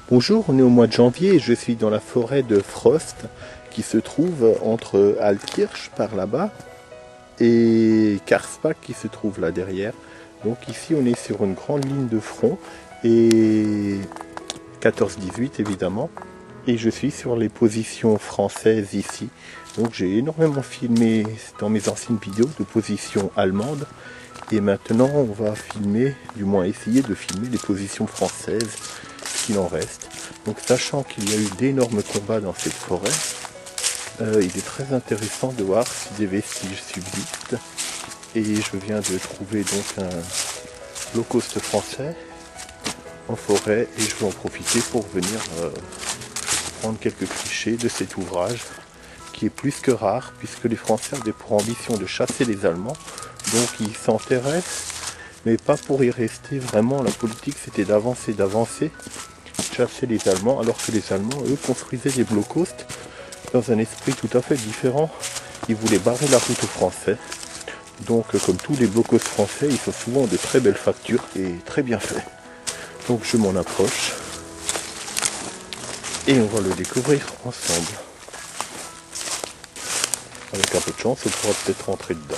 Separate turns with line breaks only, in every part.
Bonjour, on est au mois de janvier et je suis dans la forêt de Frost qui se trouve entre Altkirch par là-bas et Karspach qui se trouve là derrière. Donc ici on est sur une grande ligne de front et 14-18 évidemment. Et je suis sur les positions françaises ici. Donc j'ai énormément filmé dans mes anciennes vidéos de positions allemandes. Et maintenant on va filmer, du moins essayer de filmer les positions françaises, ce qu'il en reste. Donc sachant qu'il y a eu d'énormes combats dans cette forêt, il est très intéressant de voir si des vestiges subsistent. Et je viens de trouver donc un low cost français en forêt et je vais en profiter pour venir prendre quelques clichés de cet ouvrage qui est plus que rare puisque les Français avaient pour ambition de chasser les Allemands. Donc ils s'intéressent, mais pas pour y rester. Vraiment, la politique c'était d'avancer, chasser les Allemands, alors que les Allemands, eux, construisaient des blockposts dans un esprit tout à fait différent. Ils voulaient barrer la route aux Français. Donc, comme tous les blockposts français, ils sont souvent de très belles factures et très bien faits. Donc, je m'en approche et on va le découvrir ensemble. Avec un peu de chance, on pourra peut-être rentrer dedans.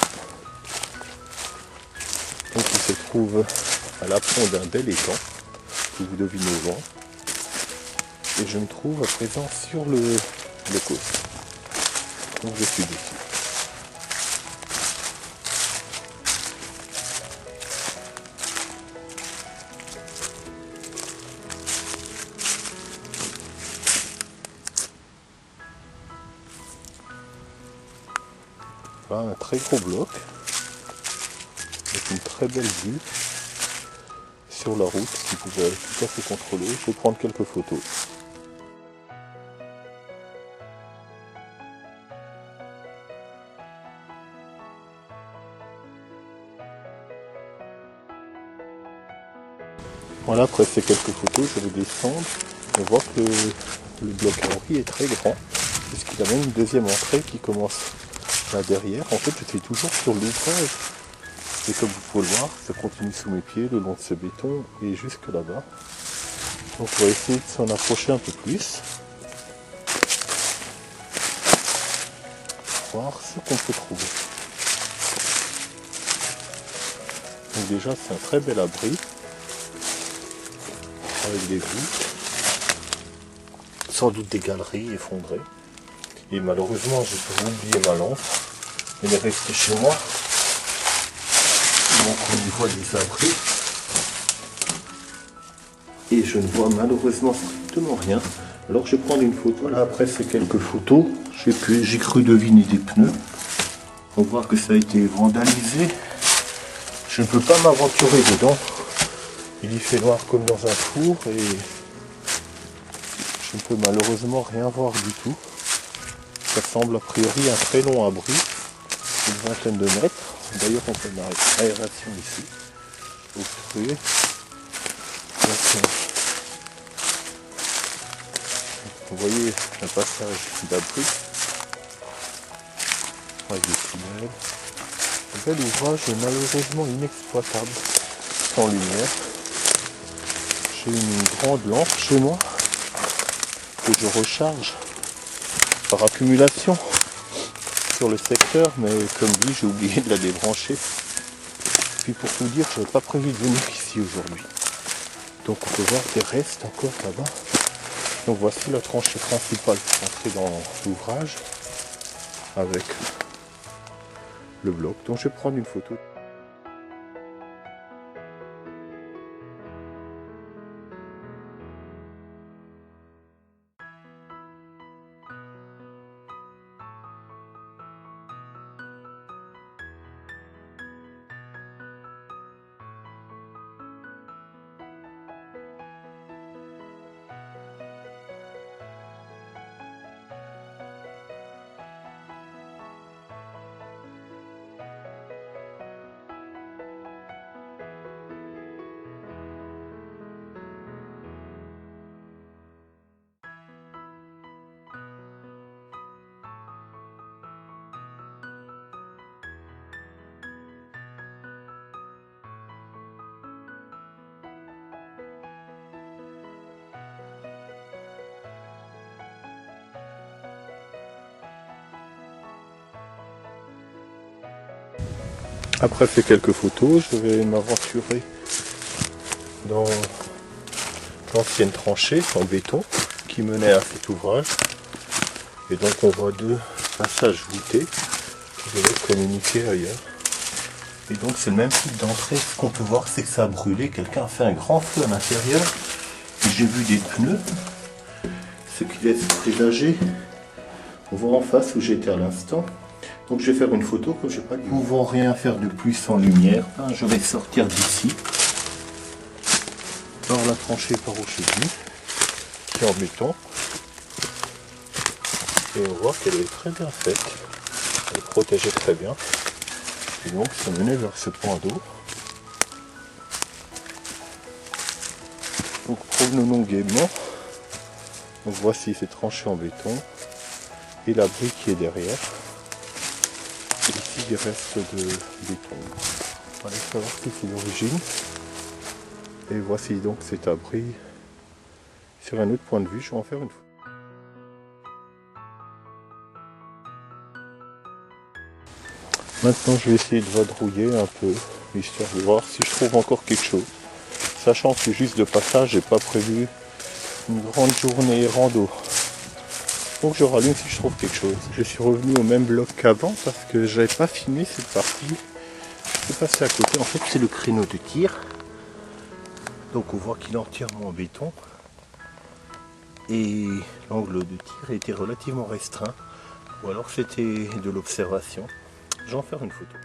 Donc, il se trouve à l'apron d'un bel étang, que vous devinez au loin. Et je me trouve à présent sur le coast. Donc je suis dessus. Voilà un très gros bloc avec une très belle vue sur la route qui pouvait être tout à fait contrôlée. Je vais prendre quelques photos. Voilà, après ces quelques photos, je vais descendre. On voit que le bloc Henri est très grand, puisqu'il a même une deuxième entrée qui commence là derrière. En fait, je suis toujours sur l'ouvrage. Et comme vous pouvez le voir, ça continue sous mes pieds, le long de ce béton et jusque là-bas. Donc on va essayer de s'en approcher un peu plus. Voir ce qu'on peut trouver. Donc déjà, c'est un très bel abri. Avec des voûtes, sans doute des galeries effondrées. Et malheureusement, j'ai oublié ma lampe. Elle est restée chez moi. Donc on y voit des abris. Et je ne vois malheureusement strictement rien. Alors je vais prendre une photo. Là après ces quelques photos, j'ai cru deviner des pneus. On voit que ça a été vandalisé. Je ne peux pas m'aventurer dedans. Il y fait noir comme dans un four et je ne peux malheureusement rien voir du tout. Ça semble a priori un très long abri, une vingtaine de mètres. D'ailleurs on peut une aération ici, obstruée. Vous voyez un passage d'abri avec des tunnels. Un bel ouvrage malheureusement inexploitable, sans lumière. J'ai une grande lampe chez moi que je recharge par accumulation sur le secteur, mais comme dit, j'ai oublié de la débrancher. Puis pour tout dire, je n'avais pas prévu de venir ici aujourd'hui. Donc on peut voir des restes encore là-bas. Donc voici la tranchée principale pour entrer dans l'ouvrage avec le bloc. Donc je vais prendre une photo. Après fait quelques photos, je vais m'aventurer dans l'ancienne tranchée en béton qui menait à cet ouvrage. Et donc on voit deux passages voûtés qui devaient communiquer ailleurs. Et donc c'est le même type d'entrée. Ce qu'on peut voir, c'est que ça a brûlé. Quelqu'un a fait un grand feu à l'intérieur. J'ai vu des pneus, ce qui laisse présager. On voit en face où j'étais à l'instant. Donc je vais faire une photo que je n'ai pas dit. Ne pouvant rien faire de plus sans lumière, je vais sortir d'ici par la tranchée par où je suis venu, qui est en béton. Et on voit qu'elle est très bien faite. Elle est protégée très bien. Et donc ça menait vers ce point d'eau. Donc promenons gaiement. Donc voici ces tranchées en béton et l'abri qui est derrière. Et ici des restes de béton. On va aller savoir qui c'est d'origine. Et voici donc cet abri sur un autre point de vue. Je vais en faire une photo. Maintenant je vais essayer de vadrouiller un peu, histoire de voir si je trouve encore quelque chose. Sachant que c'est juste de passage, j'ai pas prévu une grande journée rando. Donc je rallume si je trouve quelque chose. Je suis revenu au même bloc qu'avant parce que j'avais pas filmé cette partie. Je suis passé à côté. En fait c'est le créneau de tir. Donc on voit qu'il est entièrement en béton. Et l'angle de tir était relativement restreint. Ou alors c'était de l'observation. Je vais en faire une photo.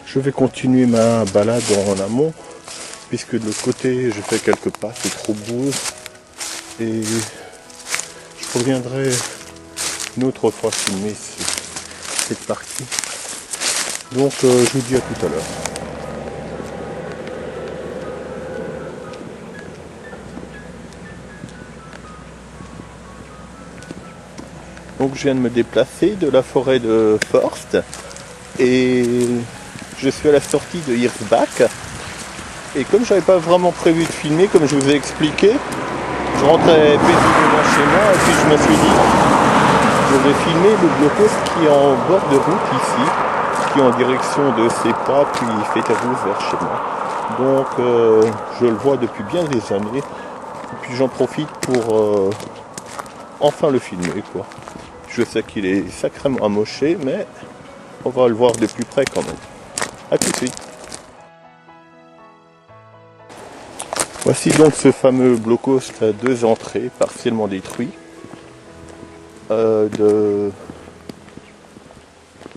Je vais continuer ma balade en amont, puisque de l'autre côté je fais quelques pas, c'est trop boueux. Et je reviendrai une autre fois filmer cette partie. Donc je vous dis à tout à l'heure. Donc je viens de me déplacer de la forêt de Forst et je suis à la sortie de Hirsbach. Et comme j'avais pas vraiment prévu de filmer, comme je vous ai expliqué, je rentrais paisiblement chez moi et puis je me suis dit je vais filmer le blocos qui est en bord de route ici, qui est en direction de Sepa puis Féterousse vers chez moi. Donc je le vois depuis bien des années et puis j'en profite pour enfin le filmer quoi. Je sais qu'il est sacrément amoché, mais on va le voir de plus près quand même. A tout de suite. Voici donc ce fameux blocos à deux entrées, partiellement détruit,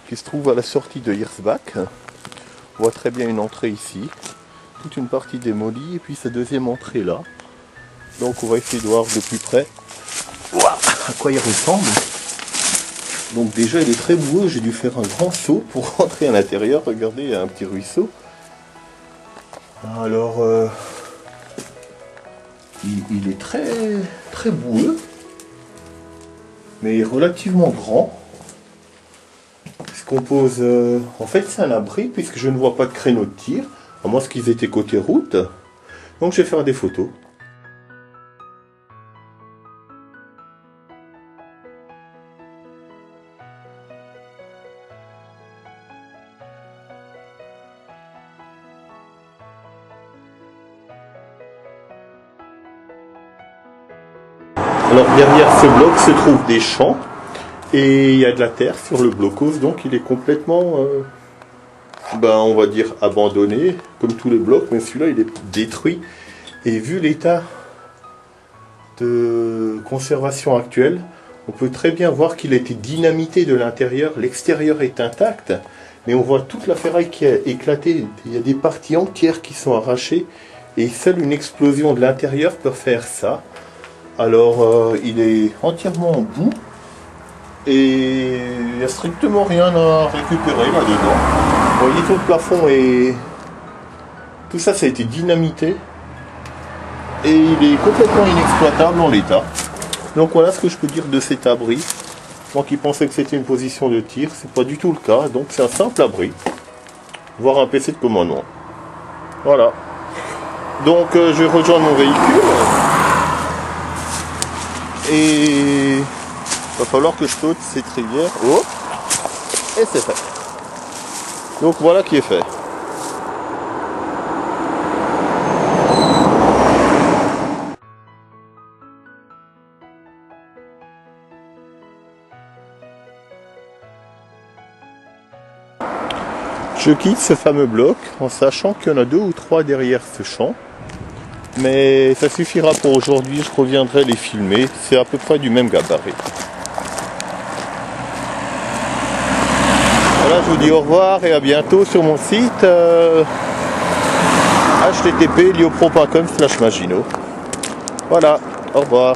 qui se trouve à la sortie de Hirsbach. On voit très bien une entrée ici, toute une partie démolie, et puis sa deuxième entrée là. Donc on va essayer de voir de plus près à quoi il ressemble. Donc déjà il est très boueux, j'ai dû faire un grand saut pour rentrer à l'intérieur. Regardez, il y a un petit ruisseau. Alors il est très boueux, mais relativement grand. Il se compose, en fait c'est un abri puisque je ne vois pas de créneau de tir, à moins qu'ils étaient côté route. Donc je vais faire des photos. Alors derrière ce bloc se trouvent des champs et il y a de la terre sur le blocos, donc il est complètement, on va dire abandonné, comme tous les blocs, mais celui-là il est détruit. Et vu l'état de conservation actuel, on peut très bien voir qu'il a été dynamité de l'intérieur. L'extérieur est intact, mais on voit toute la ferraille qui a éclaté. Il y a des parties entières qui sont arrachées et seule une explosion de l'intérieur peut faire ça. Alors il est entièrement en boue et il n'y a strictement rien à récupérer là-dedans. Vous voyez tout le plafond et tout ça, ça a été dynamité et il est complètement inexploitable en l'état. Donc voilà ce que je peux dire de cet abri. Moi qui pensais que c'était une position de tir, c'est pas du tout le cas. Donc c'est un simple abri, voire un PC de commandement. Voilà. Donc je vais rejoindre mon véhicule. Et il va falloir que je saute cette rivière. Oh, et c'est fait. Donc voilà qui est fait. Je quitte ce fameux bloc en sachant qu'il y en a 2 ou 3 derrière ce champ. Mais ça suffira pour aujourd'hui, je reviendrai les filmer. C'est à peu près du même gabarit. Voilà, je vous dis au revoir et à bientôt sur mon site http liopro.com/Maginot. Voilà, au revoir.